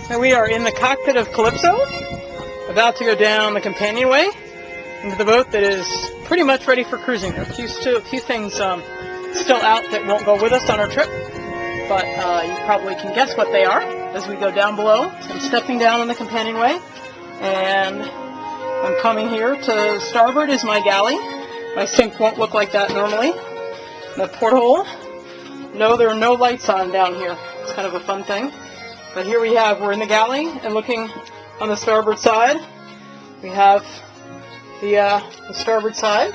And we are in the cockpit of Calypso, about to go down the companionway into the boat that is pretty much ready for cruising. There are a few things still out that won't go with us on our trip, but you probably can guess what they are as we go down below. I'm stepping down on the companionway, and I'm coming here to starboard is my galley. My sink won't look like that normally. The porthole, no, there are no lights on down here. It's kind of a fun thing. But here we're in the galley, and looking on the starboard side, we have the starboard side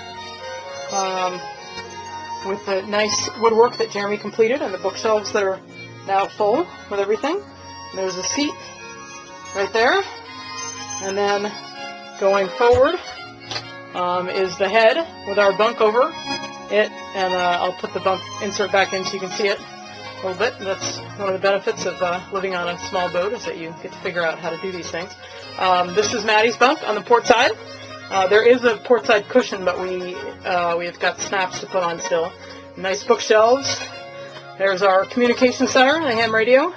with the nice woodwork that Jeremy completed and the bookshelves that are now full with everything. And there's a seat right there. And then going forward is the head with our bunk over it, and I'll put the bunk insert back in so you can see it a little bit. That's one of the benefits of living on a small boat, is that you get to figure out how to do these things. This is Maddie's bunk on the port side. There is a port side cushion, but we've got snaps to put on still. Nice bookshelves. There's our communication center, the ham radio.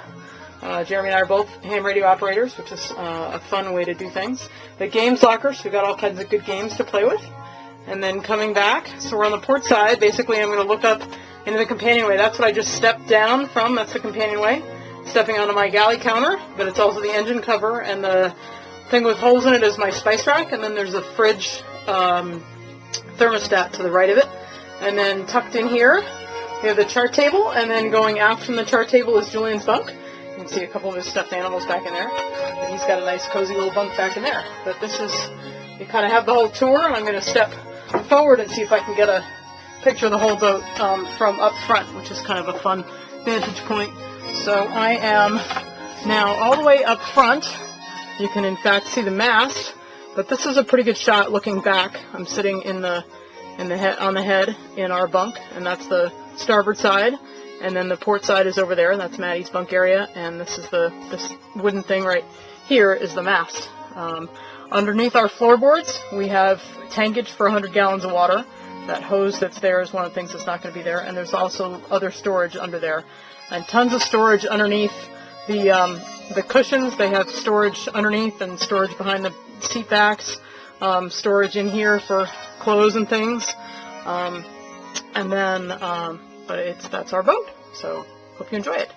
Jeremy and I are both ham radio operators, which is a fun way to do things. The games locker, so we've got all kinds of good games to play with. And then coming back, so we're on the port side. Basically, I'm going to look up into the companionway. That's what I just stepped down from. That's the companionway. Stepping onto my galley counter, but it's also the engine cover, and the thing with holes in it is my spice rack, and then there's a fridge thermostat to the right of it. And then tucked in here, we have the chart table, and then going out from the chart table is Julian's bunk. You can see a couple of his stuffed animals back in there. But he's got a nice cozy little bunk back in there. But this is, you kind of have the whole tour, and I'm going to step forward and see if I can get a picture of the whole boat from up front, which is kind of a fun vantage point. So I am now all the way up front. You can in fact see the mast, but this is a pretty good shot looking back. I'm sitting on the head in our bunk, and that's the starboard side. And then the port side is over there, and that's Maddie's bunk area. And this is this wooden thing right here is the mast. Underneath our floorboards, we have tankage for 100 gallons of water. That hose that's there is one of the things that's not going to be there. And there's also other storage under there. And tons of storage underneath the cushions. They have storage underneath and storage behind the seat backs. Storage in here for clothes and things. And then, but that's our boat. So hope you enjoy it.